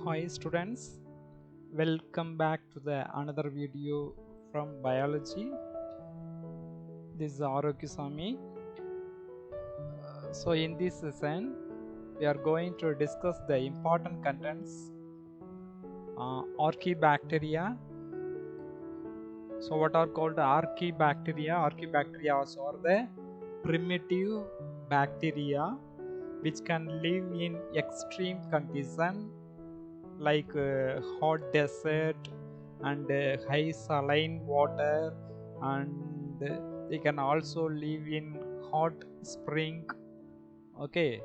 Hi students, welcome back to the another video from biology. This is Arokyasamy. So in this session we are going to discuss the important contents Archaebacteria. So what are called Archaebacteria? Archaebacteria are the primitive bacteria which can live in extreme conditions like hot desert and high saline water, and they can also live in hot spring, okay,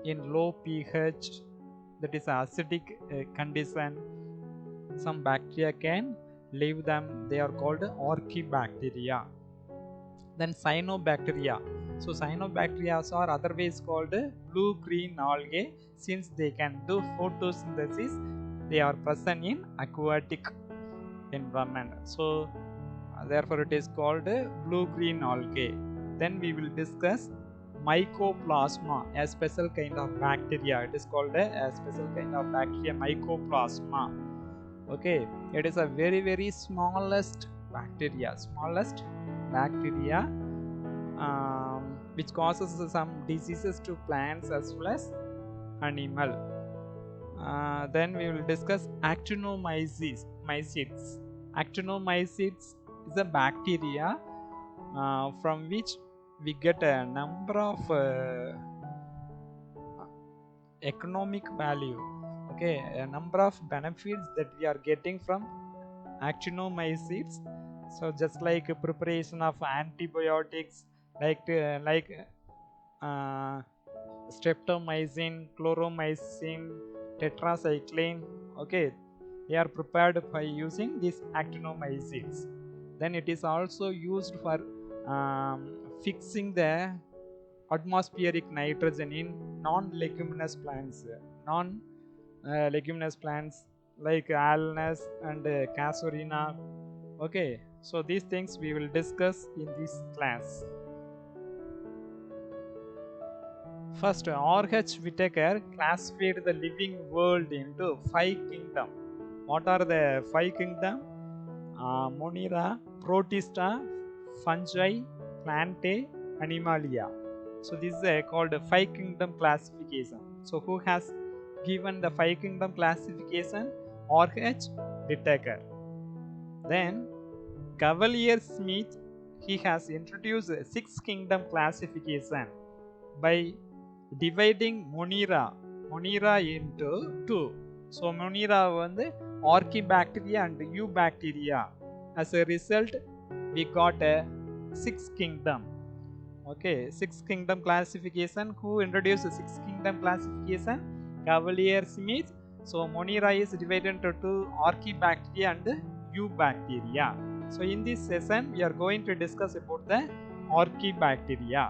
in low pH, that is acidic condition. Some bacteria can live them, they are called Archaebacteria. Then cyanobacteria. So cyanobacteria are otherwise called blue green algae. Since they can do photosynthesis, they are present in aquatic environment. So therefore it is called blue green algae. Then we will discuss Mycoplasma, a special kind of bacteria. It is called a special kind of bacteria, Mycoplasma. Okay, it is a very smallest bacteria, which causes some diseases to plants as well as animal. Then we will discuss actinomycetes. Actinomycetes is a bacteria from which we get a number of economic value, okay, a number of benefits that we are getting from actinomycetes. So just like preparation of antibiotics, like streptomycin, chloromycin, tetracycline, okay, they are prepared by using these actinomycetes. Then it is also used for fixing the atmospheric nitrogen in non-leguminous plants. Leguminous plants like alnus and casuarina. Okay, so these things we will discuss in this class. First, R.H. Whitaker classified the living world into 5 kingdoms. What are the 5 kingdoms? Monera, Protista, Fungi, Plantae, Animalia. So this is called a 5 kingdom classification. So who has given the 5 kingdom classification? R.H. Whitaker. Then Cavalier Smith, he has introduced a 6 kingdom classification by dividing Monera into 2. So Monera வந்து Archaebacteria and Eubacteria. As a result, we got a 6 kingdom. Okay, 6 kingdom classification. Who introduced the 6 kingdom classification? Cavalier Smith. So Monera is divided into 2, Archaebacteria and Eubacteria. So in this session, we are going to discuss about the Archaebacteria.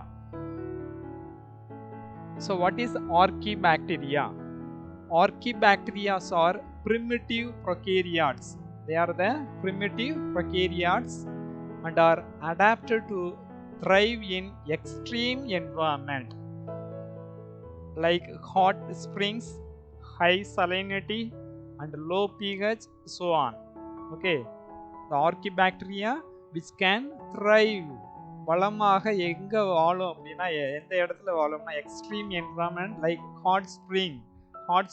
So what is Archaebacteria? Archaebacteria are primitive prokaryotes. They are the primitive prokaryotes and are adapted to thrive in extreme environment like hot springs, high salinity and low pH, so on. Okay, the Archaebacteria which can thrive, வளமாக எங்க வாழும் அப்படின்னா எந்த இடத்துல வாழும்னா extreme environment like hot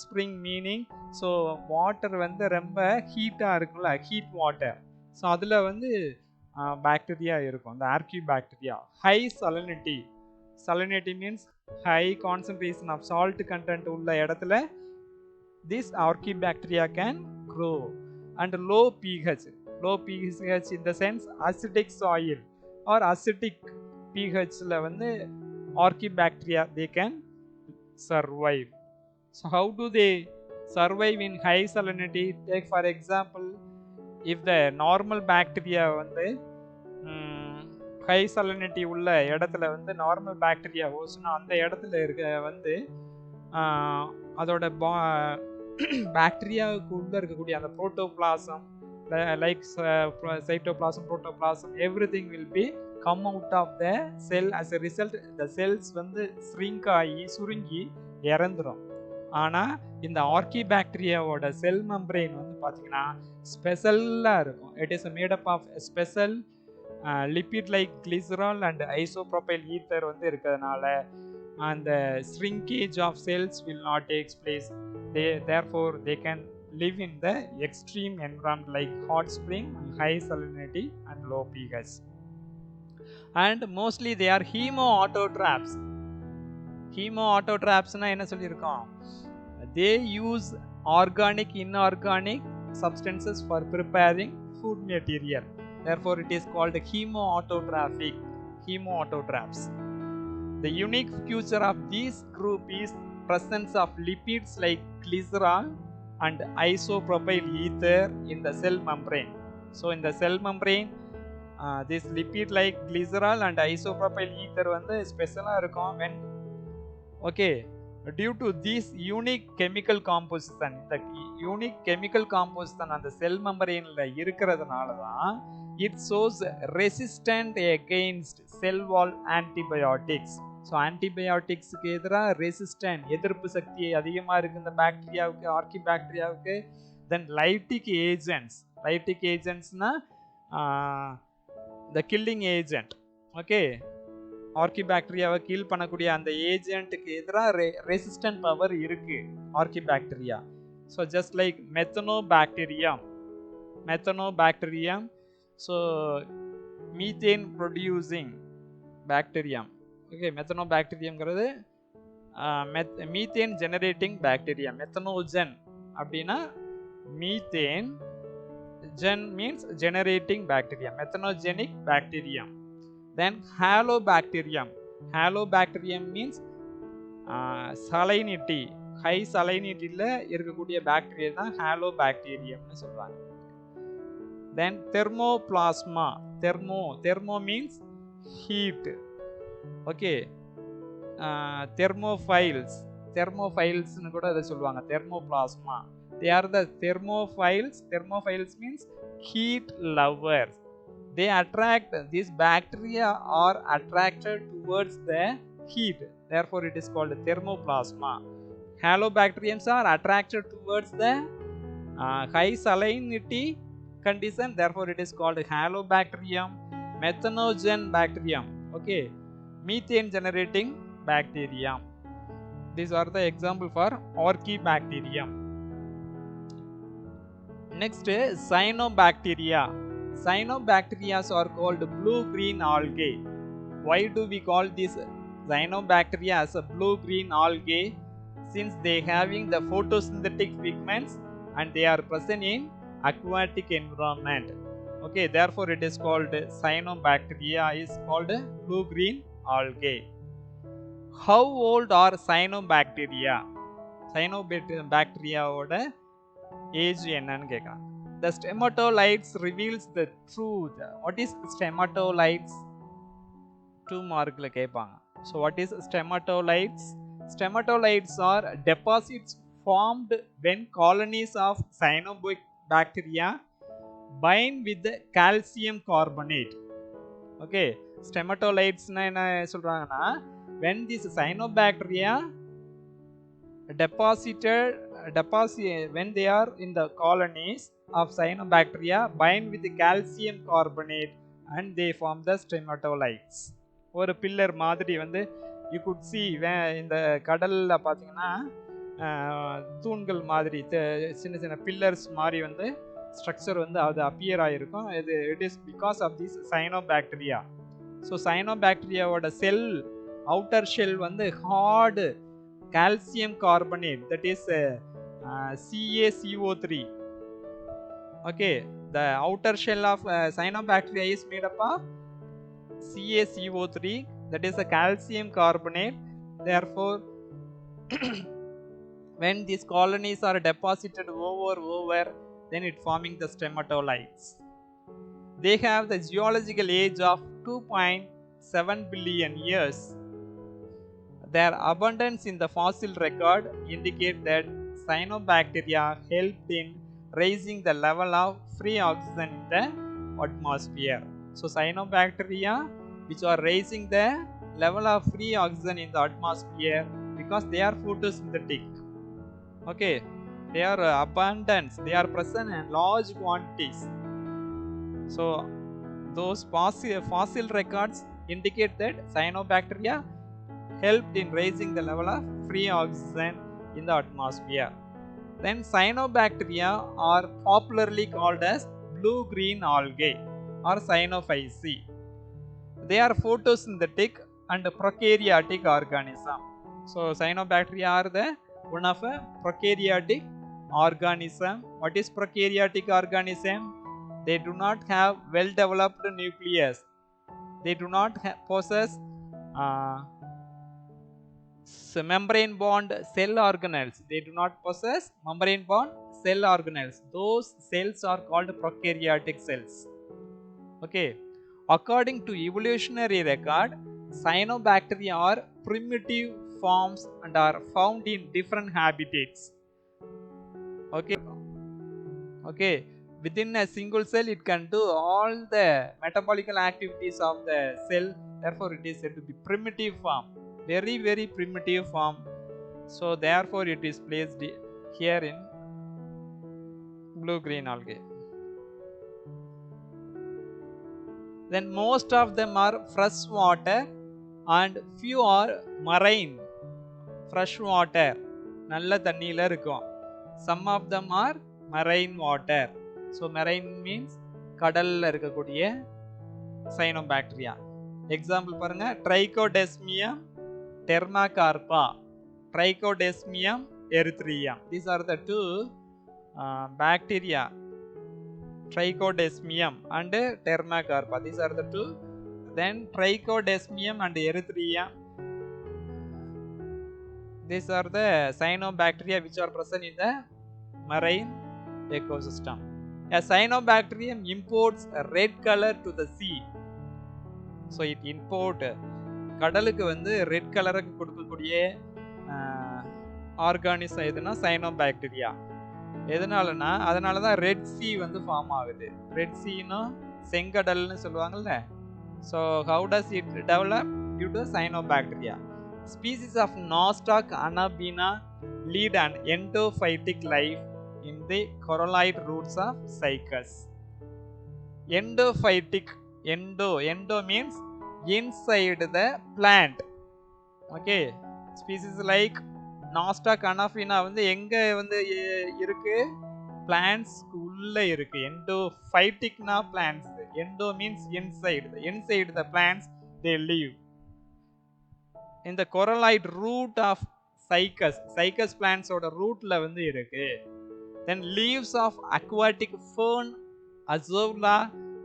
spring meaning, so water வந்து ரொம்ப ஹீட்டாக இருக்கும்ல, ஹீட் வாட்டர், ஸோ அதில் வந்து பாக்டீரியா இருக்கும், இந்த archaebacteria. High salinity means high concentration of salt content உள்ள இடத்துல this archaebacteria can grow. And low pH in the sense acidic soil or acidic pH la வந்து Archaebacteria they can survive. So how do they survive in high salinity? Take for example, if the normal bacteria வந்து high salinity உள்ள இடத்துல வந்து normal bacteria ஓஸ்னா அந்த இடத்துல இருக்க வந்து அதோட பாக்டீரியாவுக்கு உள்ள இருக்கக்கூடிய அந்த protoplasm like cytoplasm, protoplasm, everything will be come out of the cell. As a result, the cells வந்து shrink ஆகி சுருங்கி இறந்துரும். ஆனால் இந்த ஆர்கிபாக்டீரியாவோட செல் மெம்பரேன் வந்து பார்த்தீங்கன்னா ஸ்பெஷலாக இருக்கும். It is made up of special lipid like glycerol and isopropyl ether வந்து இருக்கிறதுனால அந்த shrinkage of cells will not take place. Therefore they can live in the extreme environment like hot spring, high salinity and low pH. And mostly they are hemoautotrophs. Hemoautotrophs na enna sollirukkom, they use organic inorganic substances for preparing food material. Therefore it is called hemoautotrophs. The unique feature of this group is presence of lipids like glycerol and isopropyl ether in the cell membrane. So in the cell membrane this lipid like glycerol and isopropyl ether வந்து ஸ்பெஷலா இருக்கும். when okay, due to this unique chemical composition, the unique chemical composition அந்த cell membraneல இருக்கிறதுனால தான் it shows resistant against cell wall antibiotics. So ஆன்டிபயோட்டிக்ஸுக்கு எதிராக resistant எதிர்ப்பு சக்தி அதிகமாக இருக்குது இந்த பாக்டீரியாவுக்கு, ஆர்கிபாக்டீரியாவுக்கு. தென் லைட்டிக் ஏஜென்ட்ஸ்னால் த கில்லிங் ஏஜென்ட். ஓகே, ஆர்கிபாக்டீரியாவை கீல் பண்ணக்கூடிய அந்த ஏஜென்ட்டுக்கு எதிராக ரெசிஸ்டன்ட் பவர் இருக்குது ஆர்கிபாக்டீரியா. So just like methanobacterium, so methane producing bacterium. Okay, மெத்தனோபாக்டீரியம்ங்கிறது மீத்தேன் ஜெனரேட்டிங் பாக்டீரியா. மெத்தனோஜன் அப்படின்னா methane, gen means generating bacteria, methanogenic bacterium. Then halobacterium means salinity, high சலைனிட்டியில் இருக்கக்கூடிய பாக்டீரியா தான் ஹாலோபாக்டீரியம்னு சொல்கிறாங்க. Then thermoplasma, thermo means heat. Okay, தெர்மோஃபைல்ஸ்னு கூட அதை சொல்லுவாங்க, தெர்மோபிளாஸ்மா. they are the thermophiles means heat lovers. They attract, these bacteria are attracted towards the heat, therefore it is called thermoplasma. Halobacteriums are attracted towards the high salinity condition, therefore it is called halobacterium. Methanogen bacterium, okay, methane generating bacteria. These are the example for Archaebacterium. Next, cyanobacteria. Cyanobacteria are called blue-green algae. Why do we call these cyanobacteria as a blue-green algae? Since they having the photosynthetic pigments and they are present in aquatic environment. Okay, therefore it is called cyanobacteria, is called blue-green algae. How old are cyanobacteria? Cyanobacteria oda age என்னன்னு கேட்குறாங்க. The stromatolites reveals the truth. What is stromatolites? 2 மார்க்ல கேட்பாங்க. So what is stromatolites? Stromatolites are deposits formed when colonies of cyanobacteria bind with the calcium carbonate. Okay, stromatolites na என்ன சொல்றாங்கன்னா, when this cyanobacteria when they are in the colonies of cyanobacteria bind with the calcium carbonate and they form the stromatolites. ஒரு pillar மாதிரி வந்து you could see இந்த கடல்ல பார்த்தீங்கன்னா தூண்கள் மாதிரி சின்ன சின்ன பில்லர்ஸ் மாதிரி வந்து ஸ்ட்ரக்சர் வந்து அது அப்பியர் ஆகிருக்கும். It is because of this cyanobacteria. So cyanobacteriaவோட செல் அவுட்டர் ஷெல் வந்து hard calcium carbonate, that is CaCO3. Okay, the outer shell of cyanobacteria is made up of CaCO3, that is a calcium carbonate. Therefore when these colonies are deposited over then it forming the stromatolites. They have the geological age of 2.7 billion years. Their abundance in the fossil record indicate that cyanobacteria helped in raising the level of free oxygen in the atmosphere. So cyanobacteria which are raising the level of free oxygen in the atmosphere because they are photosynthetic. Okay, they are abundant, they are present in large quantities. So those fossil records indicate that cyanobacteria helped in raising the level of free oxygen in the atmosphere. Then cyanobacteria are popularly called as blue-green algae or cyanophyceae. They are photosynthetic and prokaryotic organism. So cyanobacteria are the one of a prokaryotic organism. What is prokaryotic organism? They do not have well-developed nucleus. They do not possess membrane bond cell organelles. They do not possess membrane bond cell organelles. Those cells are called prokaryotic cells. Okay. According to evolutionary record, cyanobacteria are primitive forms and are found in different habitats. Okay. Okay. Within a single cell, it can do all the metabolical activities of the cell. Therefore, it is said to be primitive form. Very, very primitive form. So therefore, it is placed here in blue-green algae. Then most of them are freshwater and few are marine. Freshwater, நல்ல தண்ணியில இருக்கும். Some of them are marine water. So marine means கடல்ல இருக்கக்கூடிய cyanobacteria. Example பாருங்க, Trichodesmium dermacarpa, Trichodesmium erythraeum. These are the two bacteria, Trichodesmium and dermacarpa. These are the two. Then Trichodesmium and erythraeum. These are the cyanobacteria which are present in the marine ecosystem. A cyanobacterium imports a red color to the sea. So it import கடலுக்கு வந்து red கலருக்கு கொடுக்கக்கூடிய organism எதுனா cyanobacteria. எதனாலனா அதனால தான் red C வந்து form ஆகுது. ரெட் சீனா செங்கடல்னு சொல்லுவாங்கல்ல. So how does it develop? Due to cyanobacteria. Species of Nostoc anabina lead an endophytic life in the coralloid roots of cycas. Endophytic, endo means inside the plant. Okay, species like Nostoc anabina வந்து எங்க வந்து இருக்கு? Plants உள்ள இருக்கு. Endophytic na plants. Endo means inside. Inside the plants they live. In the coralloid root of cycas. Cycas plants ஓட rootல வந்து இருக்கு. Then leaves of aquatic fern, Azolla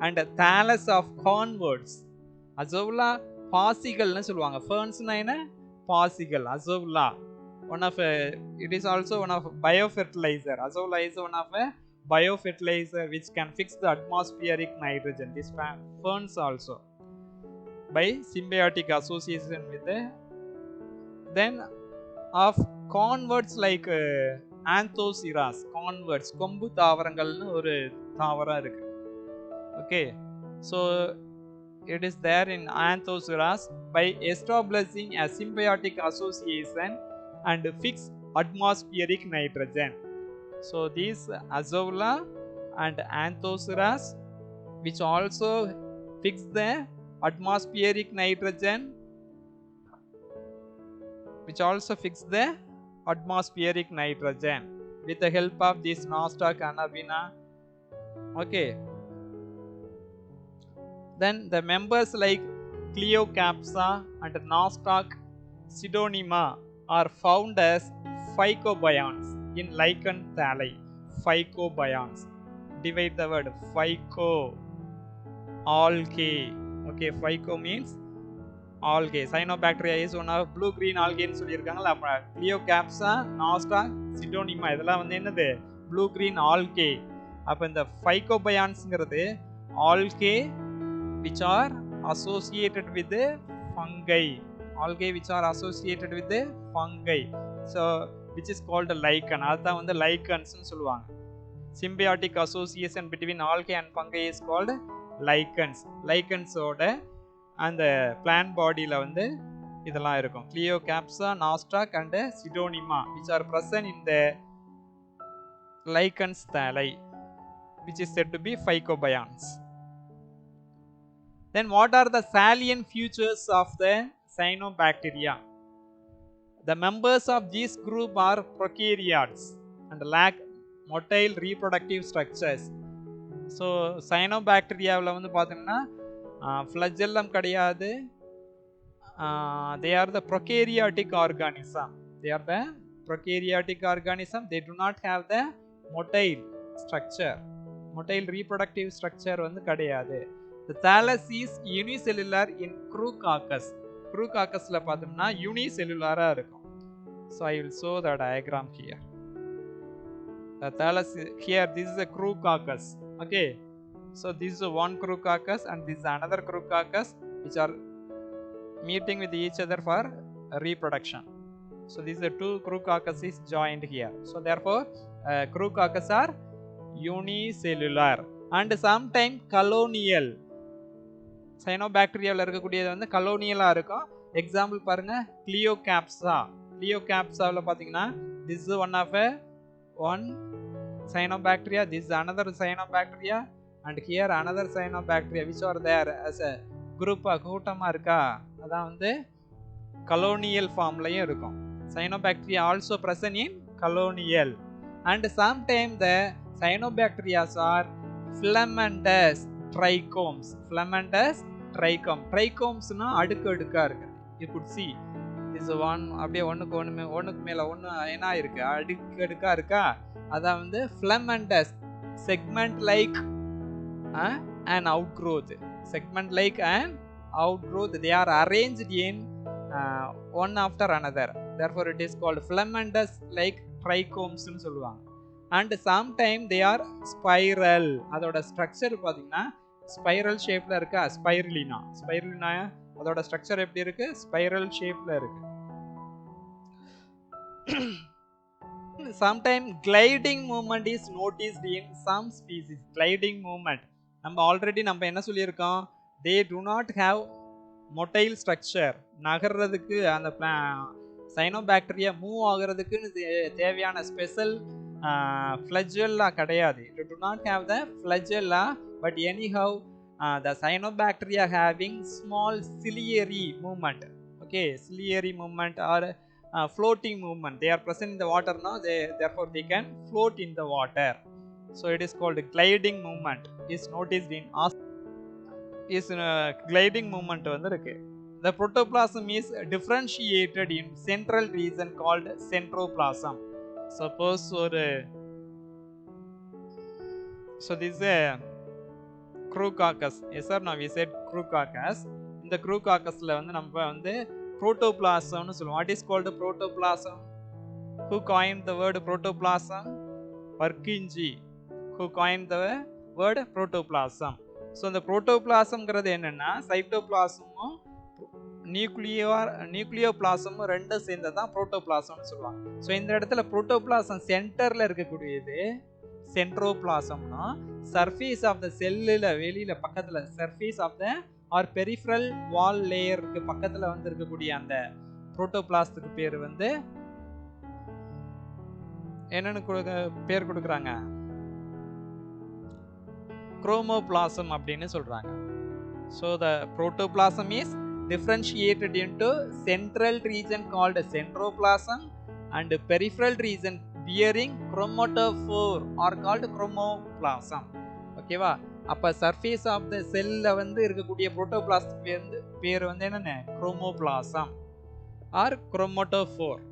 and thallus of cornworts. Azolla பாசிகள்னு சொல்லுவாங்க. fernsனா என்ன? பாசிகள். Azolla one of it is also one of biofertilizer. Azolla is one of a biofertilizer which can fix the atmospheric nitrogen. This ferns also by symbiotic association with the then of converts like Anthoceras. Converts கொம்பு தாவரங்கள்னு ஒரு தாவரம் இருக்கு. Okay, so it is there in Anthoceras by establishing a symbiotic association and fix atmospheric nitrogen. So these Azolla and Anthoceras which also fix the atmospheric nitrogen, which also fix the atmospheric nitrogen with the help of this Nostoc anabina. Okay, then the members like Cleocapsa and Nostoc pseudonyma are found as phycobionts in lichen thalli. Phycobionts, divide the word phyco, algae. Okay, phyco means algae. Cyanobacteria is one of blue-green algae ன்னு சொல்லியிருக்காங்கல்ல. அப்போ Cleocapsa, Nostoc, pseudonyma இதெல்லாம் வந்து என்னது? blue-green algae. அப்போ இந்த phycobiontsங்கிறது algae which are associated with the fungi. Algae which are associated with the fungi. So which is called lichen. அதுதான் வந்து lichens ன்னு சொல்லுவாங்க. Symbiotic association between algae and fungi is called lichens. Lichens ஓட அந்த plant bodyல வந்து இதெல்லாம் இருக்கும். Cleocapsa, nostoc and Pseudonyma which are present in the lichens thalli which is said to be phycobionts. Then what are the salient features of the cyanobacteria? The members of this group are prokaryotes and lack motile reproductive structures. So cyanobacteriaவில் வந்து பார்த்தீங்கன்னா flagellum கிடையாது. They are the prokaryotic organism. They are the prokaryotic organism. They do not have the motile structure. Motile reproductive structure வந்து கிடையாது. The thallus is unicellular in Crucoccus. Crucoccusல பார்த்தோம்னா unicellular இருக்கும். So I will show the diagram here. The thallus here, this is a Crucoccus. Okay. So this is one Crucoccus and this is another Crucoccus which are meeting with each other for reproduction. So these are two Crucoccus is joined here. So therefore Crucoccus are unicellular and sometimes colonial. Cyanobacteriaவில் இருக்கக்கூடியது வந்து கலோனியலாக இருக்கும். Example பாருங்க, Cleocapsa. Cleocapsaவில் பார்த்தீங்கன்னா this is one cyanobacteria, this is another cyanobacteria and here another cyanobacteria which are there as a group கூட்டமாக இருக்கா, அதான் வந்து colonial formலையும் இருக்கும். Cyanobacteria also present in colonial and sometimes the cyanobacteria are filamentous trichomes. Filamentous trichome. Trichomes னா அடுக்கு அடுக்கா இருக்கு. You could see this one அப்படியே ஒண்ணுக்கு மேல ஒண்ணு என்ன இருக்கு, அடுக்கு அடுக்கா இருக்கா, அதான் வந்து filamentous. Segment like an outgrowth. Segment like an outgrowth. They are arranged in one after another. Therefore it is called filamentous like trichomes னு சொல்லுவாங்க. And sometimes they are spiral. அதோட ஸ்ட்ரக்சர் பாத்தீங்கன்னா ஸ்பைரல் ஷேப்ல இருக்கா, ஸ்பைருலினா. ஸ்பைருலினா அதோட structure எப்படி இருக்கு, spiral ஷேப்ல இருக்கு. Sometimes gliding movement is noticed in some species. Gliding movement நம்ம ஆல்ரெடி நம்ம என்ன சொல்லியிருக்கோம், they do not have motile structure. நகர்றதுக்கு அந்த சைனோபாக்டீரியா மூவ் ஆகிறதுக்குன்னு தேவையான ஸ்பெஷல் flagella கிடையாது. It do not have the flagella, but anyhow the cyanobacteria having small ciliary movement. Okay, ciliary movement or floating movement. They are present in the water now, therefore they can float in the water. So it is called gliding movement is noticed in gliding movement வந்து இருக்கு. The protoplasm is differentiated in central region called centroplasm. Suppose so this is a Crucoccus. Yes sir, now we said Crucoccus. In the Crucoccusல வந்து நம்ம வந்து protoplasm னு சொல்லுவோம். What is called protoplasm? Who coined the word protoplasm? Purkinje. Who coined the word protoplasm? So இந்த protoplasmங்கிறது என்னன்னா சைட்டோபிளாசமும் நியூக்ளியோபிளாசமும் ரெண்டும் சேர்ந்ததான் புரோட்டோபிளாசம்னு சொல்லுவாங்க. So இந்த இடத்துல புரோட்டோபிளாசம் சென்டர்ல இருக்கக்கூடியது சென்ட்ரோபிளாசம்னா சர்ஃபேஸ் ஆஃப் த செல்லுல வெளியில பக்கத்துல surface of the or peripheral wall லேயருக்கு பக்கத்துல வந்து இருக்கக்கூடிய அந்த புரோட்டோபிளாஸ்டுக்கு பேர் வந்து என்னன்னு பேர் கொடுக்குறாங்க, குரோமோபிளாசம் அப்படின்னு சொல்றாங்க. So the protoplasm is differentiated into central region called centroplasm and peripheral region bearing chromatophore are called chromoplasm. Okay வா, அப்ப surface of the cell ல வந்து இருக்கக்கூடிய protoplasm பேர் வந்து என்னன்னு, chromoplasm or chromatophore.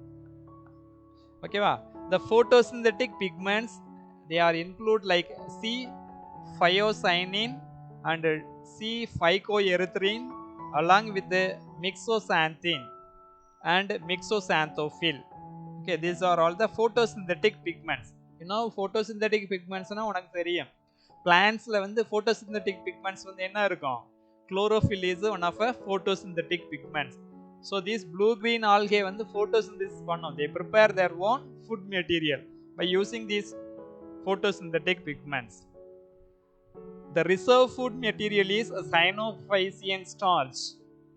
Okay வா. The photosynthetic pigments they are include like C-phycocyanin and C-phycoerythrin along with the myxoxanthin and myxoxanthophil. Okay, these are all the photosynthetic pigments. You know photosynthetic pigments na unak theriyum. Plants la வந்து photosynthetic pigments வந்து என்ன இருக்கும், chlorophyll is one of a photosynthetic pigments. So these blue green algae வந்து photosynthesis பண்ணும். They prepare their own food material by using these photosynthetic pigments. The reserve food material is a cyanophycean starch.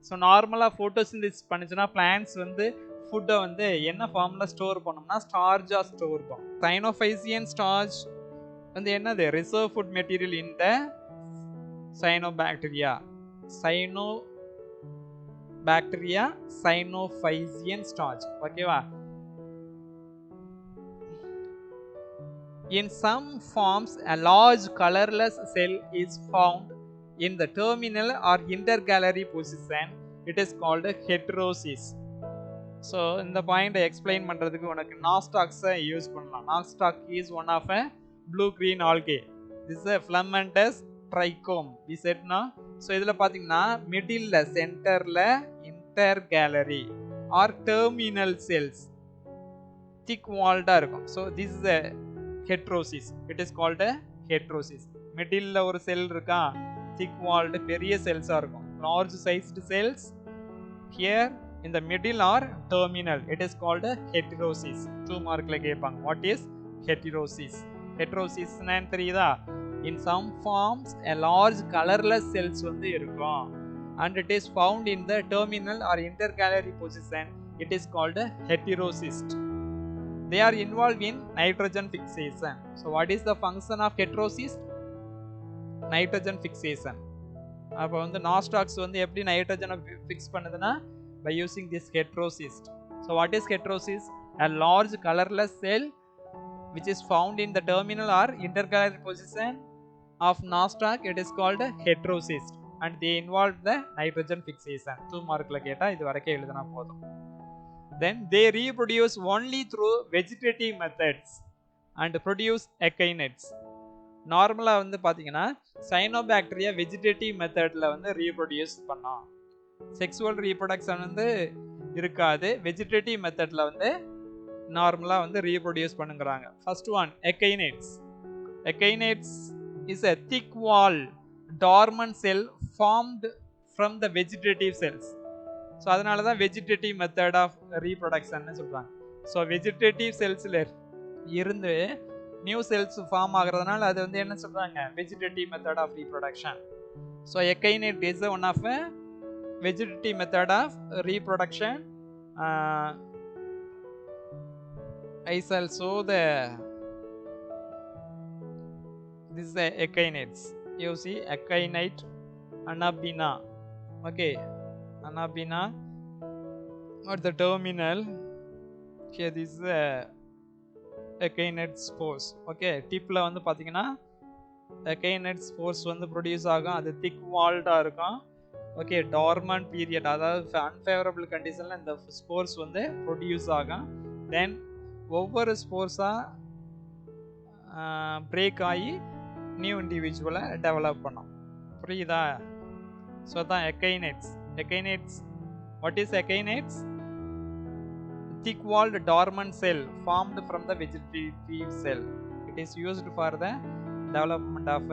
So நார்மலாக photosynthesis பண்ணுச்சுன்னா plants வந்து ஃபுட்டை வந்து என்ன ஃபார்மில் store பண்ணோம்னா ஸ்டார்ஜாக ஸ்டோர் பண்ணும். சைனோஃபைசியன் ஸ்டார்ச் வந்து என்னது reserve food material in the cyanobacteria. Cyanobacteria cyanophycean starch. ஓகேவா? In some forms, a large colorless cell is found in the terminal or intergallery position. It is called a heterosis. So, இந்த point explain பண்றதுக்கு உனக்கு நாஸ்டாக்ஸை use பண்ணலாம். Nasdaq is one of a blue-green algae. This is a filamentous trichome. We said na. So, இதுல பாத்தீங்கன்னா மிடில்ல சென்டர்ல intergallery or terminal cells thick walled இருக்கும். So, this is a heterosis. It is called a heterosis. Middle la ஒரு செல் இருக்கா, thick walled பெரிய செல்ஸா இருக்கும். Large sized cells here in the middle or terminal. It is called a heterosis. 2 mark la கேட்பாங்க. What is heterosis? Heterosis னா தெரியுதா? In some forms a large colorless cells வந்து இருக்கும் and it is found in the terminal or intergallery position. It is called a heterosis. They are involved in nitrogen fixation. So what is the function of heterosis? Nitrogen fixation. அப்போ வந்து நாஸ்டாக்ஸ் வந்து எப்படி நைட்ரஜனை fix பண்ணுதுன்னா by using this heterosis. So what is heterosis? A large colorless cell which is found in the terminal or intergallery position of nostoc. It is called a heterosis and they involve the nitrogen fixation. 2 மார்க்ல கேட்டா இது வரைக்கும் எழுதுனா போதும். Then they reproduce only through vegetative methods and produce echinates. நார்மலா வந்து பாத்தீங்கன்னா cyanobacteria vegetative மெத்தட்ல வந்து ரீப்ரொடியூஸ் பண்ணோம். செக்ஸுவல் ரீப்ரொடக்ஷன் வந்து இருக்காது. வெஜிடேட்டிவ் மெத்தட்ல வந்து நார்மலா வந்து ரீப்ரொடியூஸ் பண்ணுங்கறாங்க. First one echinates. Echinates is a thick wall dormant cell formed from the vegetative cells. So அதனால தான் வெஜிடேட்டிவ் மெத்தட் ஆஃப் ரீப்ரொடக்ஷன் சொல்றாங்க. ஸோ வெஜிடேட்டிவ் செல்ஸ்ல இருந்து நியூ செல்ஸ் ஃபார்ம் ஆகுறதுனால அது வந்து என்ன சொல்றாங்க vegetative method of reproduction. So echinate is one of a vegetative method of reproduction. I shall show the this is the echinates. You see echinate Anabina. Okay, Anabina or the terminal. Here this is a echinate spores. Okay, tipla வந்து பாத்தீங்கன்னா echinate spores வந்து produce ஆகும். அது thick walled இருக்கும். ஓகே, dormant period, அதாவது unfavourable கண்டிஷனில் இந்த ஸ்போர்ஸ் வந்து ப்ரொடியூஸ் ஆகும். தென் ஒவ்வொரு ஸ்போர்ஸாக பிரேக் ஆகி நியூ இண்டிவிஜுவலை டெவலப் பண்ணோம். புரியுதா? ஸோ தான் echinates. Echinates, what is echinates? thick walled dormant cell formed from the vegetative cell. It is used for the development of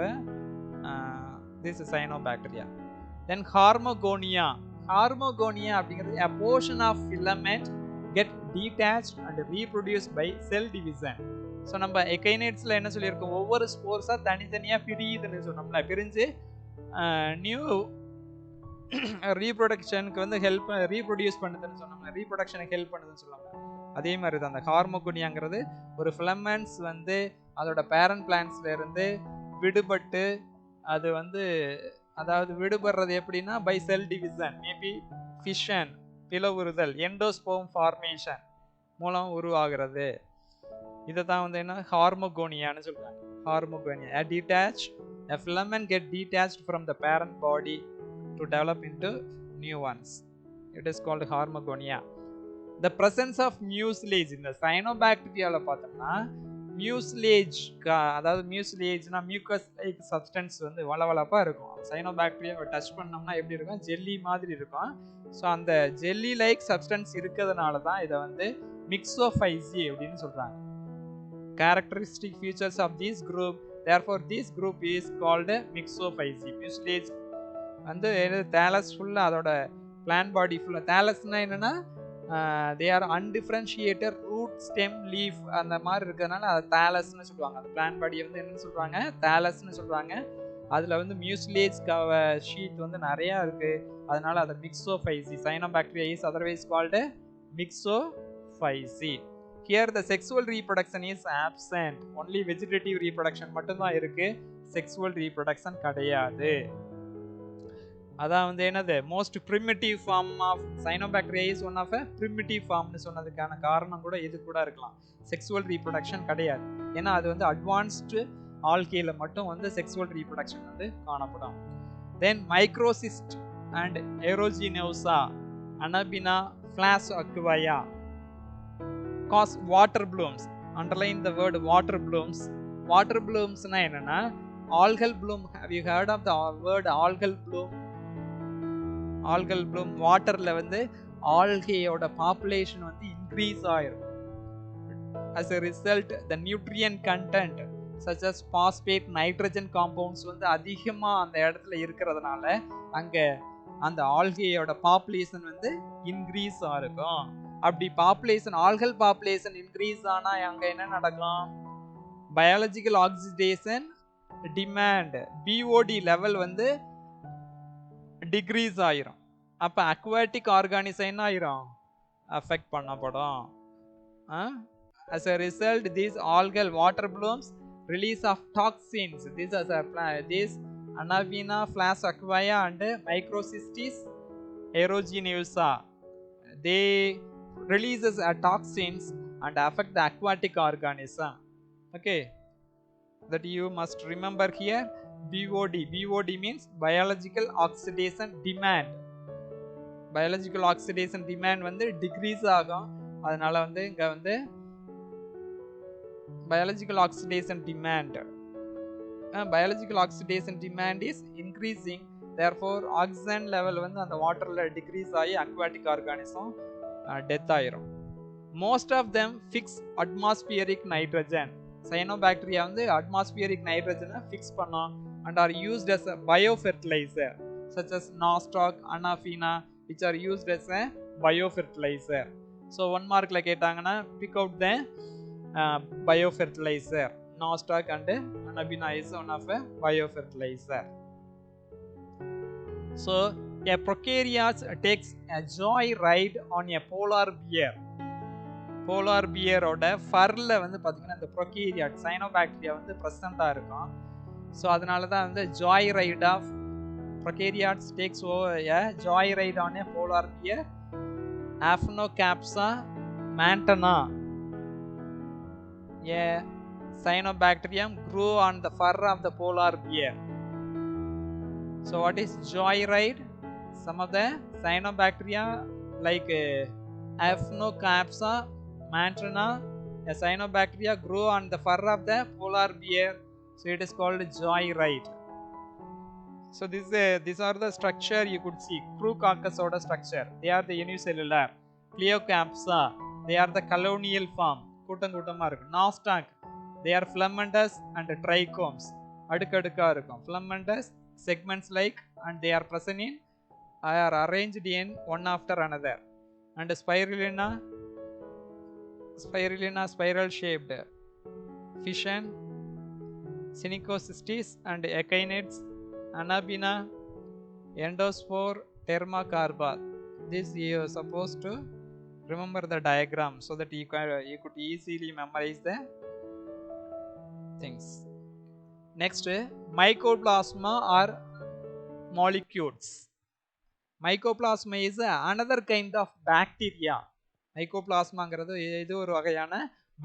this cyanobacteria. Then Harmogonia. Harmogonia அப்படிங்கிறது a portion of filament get detached and reproduced by cell division. So நம்ம எக்கைனேட்ஸில் என்ன சொல்லியிருக்கோம், ஒவ்வொரு ஸ்போர்ஸாக தனித்தனியாக பிரியுதுன்னு சொன்னோம்ல, பிரிஞ்சு new ரீப்ரொடக்ஷனுக்கு வந்து help reproduce பண்ணுதுன்னு சொன்னோம்ல, ரீப்ரொடக்ஷனுக்கு ஹெல்ப் பண்ணுதுன்னு சொல்லுவாங்க. அதே மாதிரி தான் அந்த ஹார்மோகோனியாங்கிறது ஒரு ஃபிலமெண்ட்ஸ் வந்து அதோட பேரண்ட் பிளான்ட்ஸ்ல இருந்து விடுபட்டு அது வந்து, அதாவது விடுபடுறது எப்படின்னா by cell division, maybe fission பிளவுறுதல், எண்டோஸ்போம் ஃபார்மேஷன் மூலம் உருவாகிறது. இதை தான் வந்து என்ன ஹார்மோகோனியான்னு சொல்றாங்க. Hormogonia, a detached, a filament get detached from the parent body to develop into new ones. It is called Harmogonia. The presence of mucilage in the cyanobacteria பார்த்தோம்னா மியூசிலேஜ், அதாவது மியூசிலேஜ்னா மியூக்கஸ் லைக் சப்ஸ்டன்ஸ் வந்து வளவளப்பா இருக்கும். சைனோபாக்டீரியாவை touch பண்ணோம்னா எப்படி இருக்கும், jelly மாதிரி இருக்கும். So அந்த ஜெல்லி லைக் சப்ஸ்டன்ஸ் இருக்கிறதுனால தான் இதை வந்து மிக்ஸோஃபைசி அப்படின்னு சொல்றாங்க. Characteristic features of this group, therefore this group is called myxophyceae. Mucilage வந்து தேலஸ் ஃபுல்லாக, அதோட பிளான்ட் பாடி ஃபுல்லாக, தேலஸ்னா என்னன்னா they are undifferentiated root stem leaf அந்த மாதிரி இருக்கிறதுனால அதை தேலஸ்ன்னு சொல்லுவாங்க. அந்த பிளான்ட் பாடியை வந்து என்னன்னு சொல்றாங்க, தேலஸ்ன்னு சொல்றாங்க. அதில் வந்து மியூசிலேஜ் ஷீட் வந்து நிறையா இருக்குது. அதனால் அதை myxophyceae. Cyanobacteria is otherwise called myxophyceae. Here the sexual reproduction is absent. Only vegetative reproduction மட்டும்தான் இருக்கு, sexual reproduction கிடையாது. அதான் வந்து என்னது, most primitive form of cyanobacteria is one of a primitive form னு சொன்னதுக்கான காரணம் கூட இது கூட இருக்கலாம். செக்ஸுவல் ரீப்ரொடக்ஷன் கிடையாது, ஏன்னா அது வந்து அட்வான்ஸ்டு ஆல்கேல மட்டும் வந்து செக்ஸுவல் ரீப்ரொடக்ஷன் வந்து காணப்படும். Then microcyst and aeruginosa, anabaena, flos aquae cause water blooms. Underline the word water blooms. Water blooms na enna, algal bloom. Have you heard of the word algal bloom? Algal bloom, water la வந்து algae oda population வந்து increase ஆயிரும். As a result, the nutrient content such as phosphate, nitrogen compounds வந்து அதிகமா அந்த இடத்துல இருக்கிறதுனால அங்க அந்த algae oda population வந்து increase ஆகும். அப்படி பாப்புலேஷன், ஆல்கல் பாப்புலேஷன் இன்க்ரீஸ் ஆனா அங்க என்ன நடக்கும், biological oxidation demand BOD level வந்து டிக்ரீஸ் ஆயிரும். அப்ப அக்வாட்டிக் ஆர்கானிசம் என்ன ஆயிரும், அஃபெக்ட் பண்ணப்படும். As a result, these algal water blooms release of toxins. These Anabina, Flash aquaria and Microcystis aeruginosa, they releases toxins and affect the aquatic organism. Okay, that you must remember here. BOD means biological oxidation demand. Biological oxidation demand வந்து decrease ஆகும். அதனால வந்து இங்க வந்து biological oxidation demand is increasing. Therefore oxygen level வந்து அந்த வாட்டர்ல degrees ஆகி aquatic organism death ஆயிரும். Most of them fix atmospheric nitrogen. Cyanobacteria வந்து atmospheric nitrogen fix பண்ணும் and are used as a biofertilizer, such as nostoc, anafina, which are used as a biofertilizer. So one mark la கேட்டாங்கன்னா pick out the biofertilizer. Nostoc and anafina is one of a biofertilizer. So a prokaryote takes a joy ride on a polar bear. Polar bear oda furல வந்து பாத்தீங்கன்னா இந்த prokaryote cyanobacteria வந்து present-ஆ இருக்கும். So அதனால தான் வந்து joy ride of prokaryotes takes over a joy ride on a polar bear. Aphanocapsa montana, a cyanobacterium grew on the fur of the polar bear. So what is joy ride? Some of the cyanobacteria like Aphanocapsa montana, a cyanobacteria grow on the fur of the polar bear, so it is called joy ride. So these are the structure you could see. Crucoccus oda structure, they are the unicellular. Cleocapsa, they are the colonial form, கூட்டமா இருக்கு. Nostoc, they are filamentous and trichomes, அடுக்கடுக்கா இருக்கும். Filamentous segments like, and they are present in, are arranged in one after another. And spirulina spiral shaped. Fission, Synechocystis and echinids, Anabina, endospore, Termacarpa. This you are supposed to remember the diagram so that you could easily memorize the things. Next, mycoplasma or molecules. Mycoplasma is another kind of bacteria. Mycoplasma இது ஒரு வகையான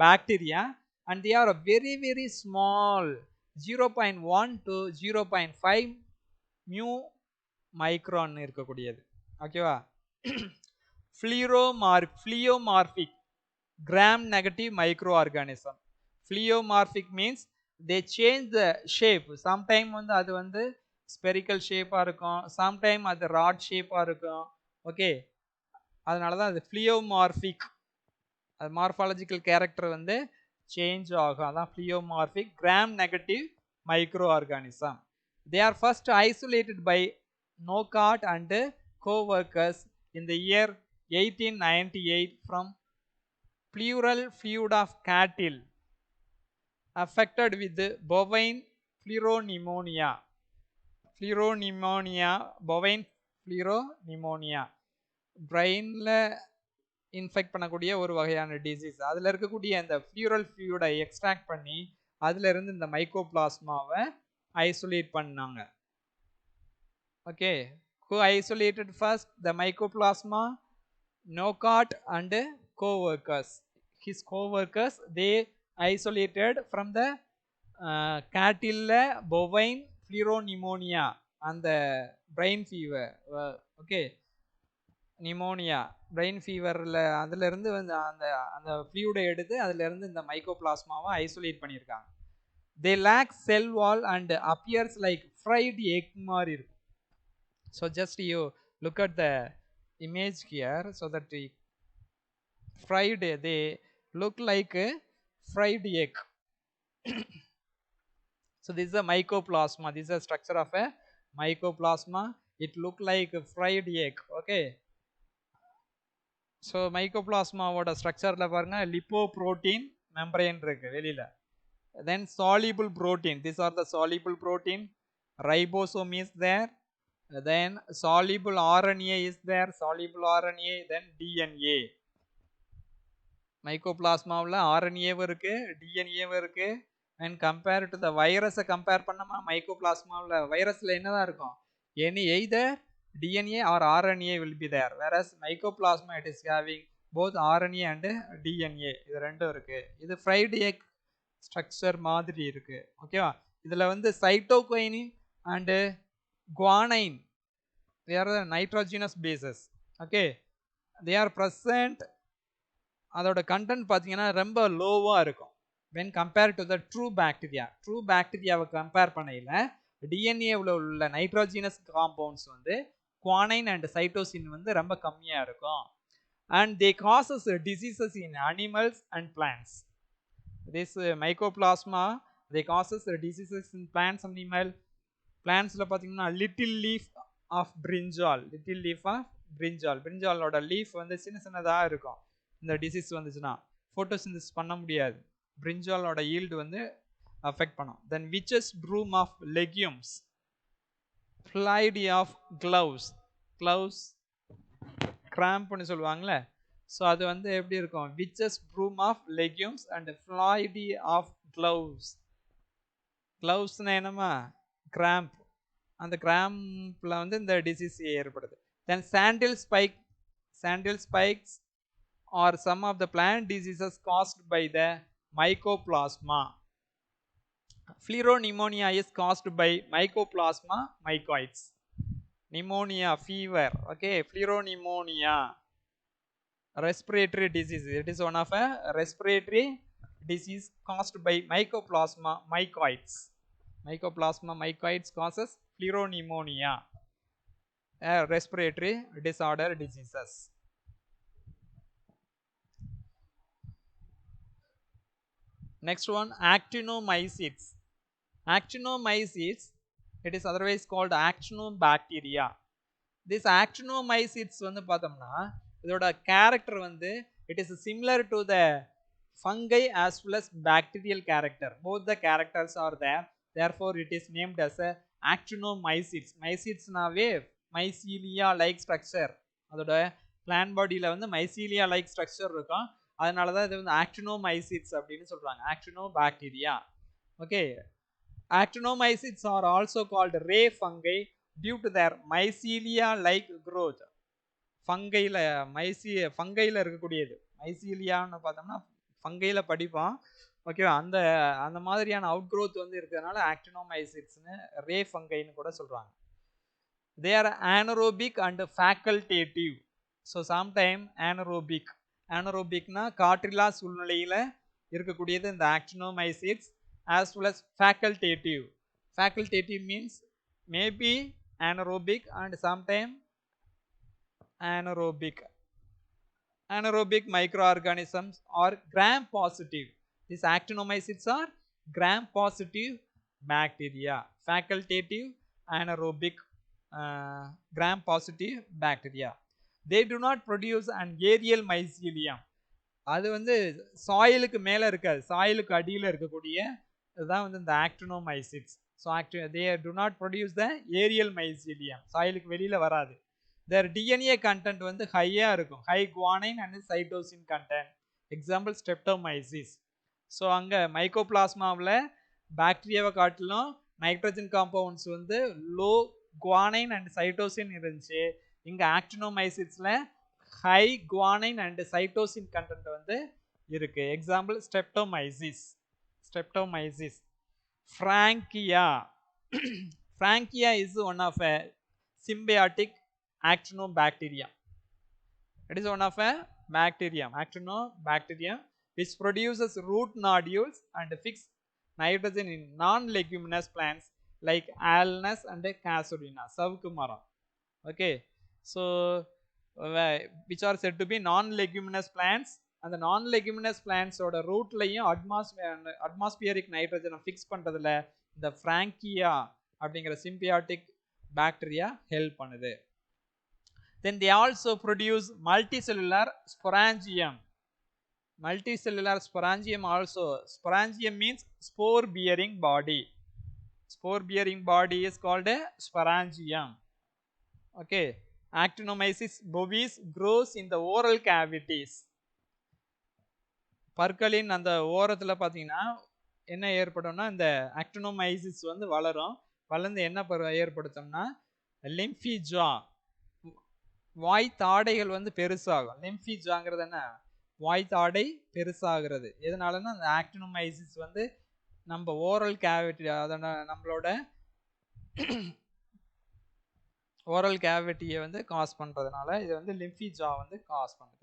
bacteria, and they are very very small, 0.1 to 0.5 mu micron இருக்கக்கூடியது. ஓகேவா? Pleomorphic gram negative microorganism. Pleomorphic means they change the shape. Sometime வந்து அது வந்து spherical shape ஆ இருக்கும், sometime அது rod shape ஆ இருக்கும். ஓகே, அதனால தான் அது pleomorphic. அது மார்பாலஜிக்கல் கேரக்டர் வந்து சேஞ்ச் ஆகும். அதான் pleomorphic gram negative microorganism. They are first isolated by Knockaert and co-workers in the year 1898 from pleural fluid of cattle affected with bovine pleuropneumonia. ஃப்ளூரோனிமோனியா, bovine ஃப்ளூரோனிமோனியா, பிரெயினில் infect பண்ணக்கூடிய ஒரு வகையான டிசீஸ். அதில் இருக்கக்கூடிய அந்த ஃப்ளூரல் ஃப்ளூயிடை எக்ஸ்ட்ராக்ட் பண்ணி அதிலிருந்து இந்த மைக்கோபிளாஸ்மாவை ஐசோலேட் பண்ணாங்க. Okay, who isolated first the mycoplasma? Knockout and co-workers. His co-workers, they isolated from the cattle bovine pneumonia and the brain fever. Okay, pneumonia, brain feverல அதுல இருந்து வந்து அந்த ஃப்ளூயிடை எடுத்து அதுல இருந்து இந்த மைக்கோபிளாஸ்மாவை ஐசோலேட் பண்ணியிருக்காங்க. They lack cell wall and appears like fried egg மாதிரி இருக்கும். So just you look at the image here, so that we fried, they look like a fried egg. So this is a mycoplasma. This is a structure of a mycoplasma. It look like a fried egg. Okay, so mycoplasma voda structure la parunga, lipoprotein membrane irukku velila, then soluble protein, these are the soluble protein, ribosome is there, then soluble RNA is there, soluble RNA, then DNA. மைக்கோபிளாஸ்மாவில் ஆர்என்ஏவும் இருக்கு, டிஎன்ஏவும் இருக்கு. And compare to the வைரஸை compare பண்ணோமா, மைக்கோபிளாஸ்மாவில் வைரஸில் என்னதான் இருக்கும், any either DNA or RNA will be there, whereas mycoplasma it is having both RNA and DNA, இது ரெண்டும் இருக்கு. இது ஃப்ரைட் எக் ஸ்ட்ரக்சர் மாதிரி இருக்கு. ஓகேவா, இதில் வந்து cytokinin and guanine, they are the nitrogenous bases. Okay, they are present. அதோட கண்டென்ட் பார்த்தீங்கன்னா ரொம்ப லோவாக இருக்கும் when compared to the true bacteria. True பாக்டீரியாவை கம்பேர் பண்ணையில் டிஎன்ஏவில் உள்ள நைட்ரோஜினஸ் காம்பவுண்ட்ஸ் வந்து குவானைன் அண்ட் சைட்டோசின் வந்து ரொம்ப கம்மியாக இருக்கும். And they causes diseases in animals and plants. This mycoplasma they causes diseases in plants, animal. பிளான்ட்ஸில் பார்த்தீங்கன்னா little leaf of brinjal, little leaf of brinjal, பிரிஞ்சாலோட லீஃப் வந்து சின்ன சின்னதாக இருக்கும். இந்த டிசீஸ் வந்துச்சுன்னா ஃபோட்டோசிந்தசிஸ் பண்ண முடியாது, பிரிஞ்சாலோட ஈல்டு வந்து அஃபெக்ட் பண்ணும். Then witches broom of legumes, phyllody of cloves, cloves கிராம்ப்னு சொல்லுவாங்களே, ஸோ அது வந்து எப்படி இருக்கும், witches broom of legumes and phyllody of cloves. க்ளவுஸ்னா என்னமா, கிராம்ப், அந்த கிராம்பில் வந்து இந்த டிசீஸ் ஏற்படுது. Then sandal spike, sandal spikes are some of the plant diseases caused by the mycoplasma. Pneumonia is caused by mycoplasma mycoids. Pneumonia, fever, okay, pneumonia, respiratory disease, it is one of a respiratory disease caused by mycoplasma mycoids. Mycoplasma mycoids causes pneumonia, respiratory disorder diseases. Next one, actinomycetes. Actinomycetes, it is otherwise called actinobacteria. This actinomycetes வந்து பார்த்தோம்னா இதோட character வந்து it is similar to the fungi as well as bacterial character. Both the characters are there. Therefore, it is named as a actinomycetes. Mycetes நாவே mycelia like structure, அதோட plant bodyல வந்து mycelia like structure இருக்கும். அதனால தான் இது வந்து actinomycetes அப்படின்னு சொல்றாங்க, actinobacteria. Okay, actinomycetes are also called ray fungi due to their mycelia like growth. ஃபங்கையில் இருக்கக்கூடியது மைசீலியான்னு பார்த்தோம்னா ஃபங்கையில் படிப்போம். ஓகேவா, அந்த மாதிரியான அவுட் க்ரோத் வந்து இருக்கிறதுனால ஆக்டினோமைசிட்ஸ்னு ரே ஃபங்கைன்னு கூட சொல்கிறாங்க. They are anaerobic and facultative. So sometime anaerobic காற்றில்லா சூழ்நிலையில் இருக்கக்கூடியது இந்த actinomycetes, as well as facultative. Facultative means maybe anaerobic and sometime anaerobic. Anaerobic microorganisms are gram positive. These actinomycetes are gram positive bacteria. Facultative, anaerobic, gram positive bacteria. They do not produce an aerial mycelium. அது வந்து சாயிலுக்கு மேலே இருக்காது, சாயிலுக்கு அடியில் இருக்கக்கூடிய இதுதான் வந்து இந்த actinomycetes. So actually they do not produce the aerial mycelium, soilக்கு வெளியில வராது. Their DNA content வந்து ஹையா இருக்கும், high guanine and cytosine content. Example streptomyces. So அங்கே மைக்கோபிளாஸ்மாவில் பாக்டீரியாவை காட்டிலும் நைட்ரஜன் காம்பவுண்ட்ஸ் வந்து லோ குவானைன் அண்ட் சைட்டோசின் இருந்துச்சு. இங்கே ஆக்டினோமைசிஸில் high guanine and cytosine content வந்து இருக்கு. Example streptomyces. Frankia. Frankia is one of a symbiotic actinobacteria. It is one of a bacterium, actinobacterium, which produces root nodules and fix nitrogen in non-leguminous plants like Alnus and Casuarina, savukku maram. Okay, so which are said to be non-leguminous plants, and the non-leguminous plants oda root layum atmospheric nitrogen fix பண்றதுல இந்த Frankia அப்படிங்கிற symbiotic bacteria help பண்ணுது. Then they also produce multicellular sporangium. Multicellular sporangium also. Sporangium means spore bearing body. Spore bearing body is called a sporangium. Okay. Actinomyces bovis grows in the oral cavities. பற்களின் அந்த ஓரத்தில் பார்த்தீங்கன்னா என்ன ஏற்படும்னா இந்த ஆக்டினோமைசிஸ் வந்து வளரும். வளர்ந்து என்ன ஏற்படுத்தும்னா லிம்பி ஜா, வாய் தாடைகள் வந்து பெருசாகும். லிம்பி ஜாங்கிறது என்ன, வாய் தாடை பெருசாகிறது. எதனாலன்னா அந்த ஆக்டினோமைசிஸ் வந்து நம்ம ஓரல் கேவிட்டி, அதோட நம்மளோட ஓரல் கேவிட்டியை வந்து காஸ் பண்ணுறதுனால இது வந்து லிம்பி ஜா வந்து காஸ் பண்ணுது.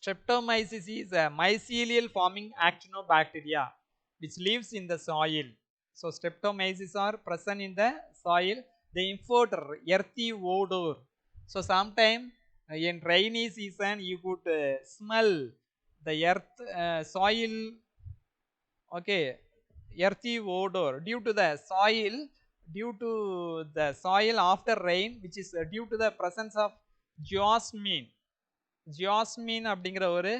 Streptomyces is a mycelial forming actinobacteria which lives in the soil. So streptomyces are present in the soil. They import earthy odor. So sometime in rainy season you could smell the earth, soil, okay, earthy odor due to the soil after rain, which is due to the presence of geosmin. Geosmin அப்படிங்கிற ஒரு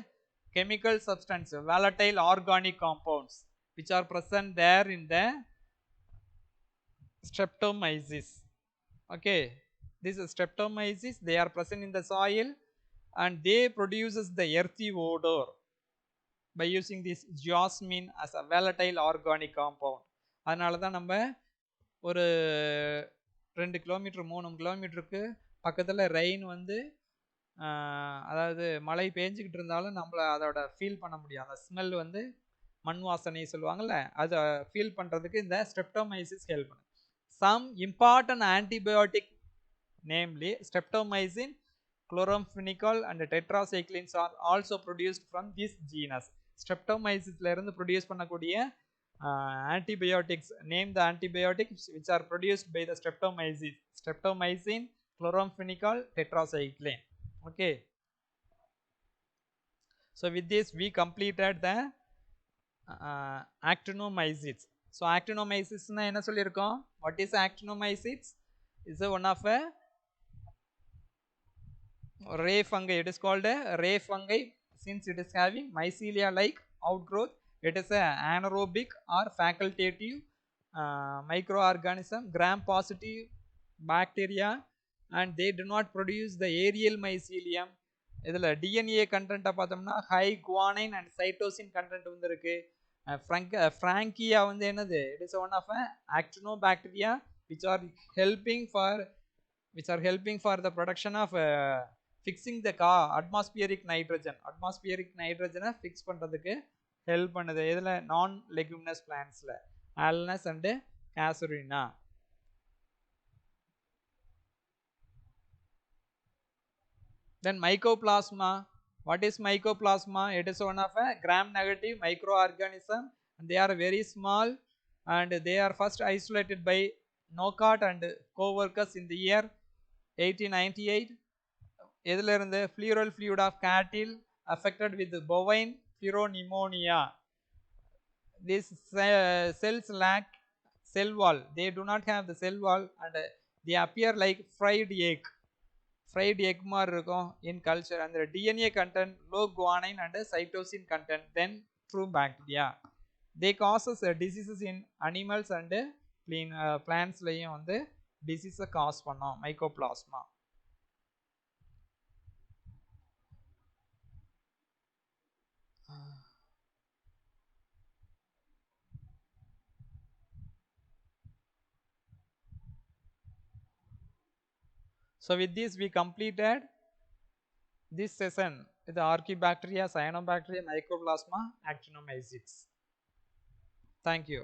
chemical substance, volatile organic compounds which are present there in the streptomyces. Okay, this is streptomyces, they are present in the soil and they produces the earthy odor by using this geosmin as a volatile organic compound. அதனால தான் நம்ம ஒரு 2 kilometre 3 கிலோமீட்டருக்கு பக்கத்தில் rain வந்து அதாவது மழை பேஞ்சிக்கிட்டு இருந்தாலும் நம்மளை அதோட ஃபீல் பண்ண முடியும். அந்த ஸ்மெல் வந்து மண் வாசனை சொல்லுவாங்கள்ல, அதை ஃபீல் பண்ணுறதுக்கு இந்த ஸ்ட்ரெப்டோமைசிஸ் ஹெல்ப் பண்ணுது. Some important antibiotic namely streptomycin, chloramphenicol and tetracyclines are also produced from this genus. ஸ்ட்ரெப்டோமைசிஸ்ல இருந்து ப்ரொடியூஸ் பண்ணக்கூடிய antibiotics, name the antibiotics which are produced by the streptomyces. Streptomycin, chloramphenicol, tetracycline. Okay, so with this we completed the actinomycetes. So actinomycetes na enna sollirukom, what is actinomycetes? Is one of a ray fungi. It is called a ray fungi since it is having mycelia like outgrowth. It is a anaerobic or facultative microorganism, gram positive bacteria, and they do not produce the aerial mycelium. இதில் DNA கண்டென்ட்டை பார்த்தோம்னா high guanine and cytosine content வந்து இருக்கு. Frankia வந்து என்னது, it is one of actinobacteria which are helping for the production of fixing the atmospheric nitrogen fix பண்ணுறதுக்கு help பண்ணுது. இதில் நான் லெகுமினஸ் பிளான்ஸில் alnus and casuarina. Then mycoplasma. What is mycoplasma? It is one of a gram-negative microorganism, and they are very small, and they are first isolated by Knockaert and co-workers in the year 1898. இதில் இருந்து pleural fluid of cattle affected with bovine pneumonia. These cells lack cell wall. They do not have the cell wall, and they appear like fried egg. fried egg மாதிரி இருக்கும் in culture and the DNA content low guanine and cytosine content then true bacteria they causes diseases in animals and clean plants லையும் வந்து disease cause பண்ணோம் mycoplasma. So with this we completed this session with the Archaebacteria, Cyanobacteria, Mycoplasma, Actinomycetes. Thank you.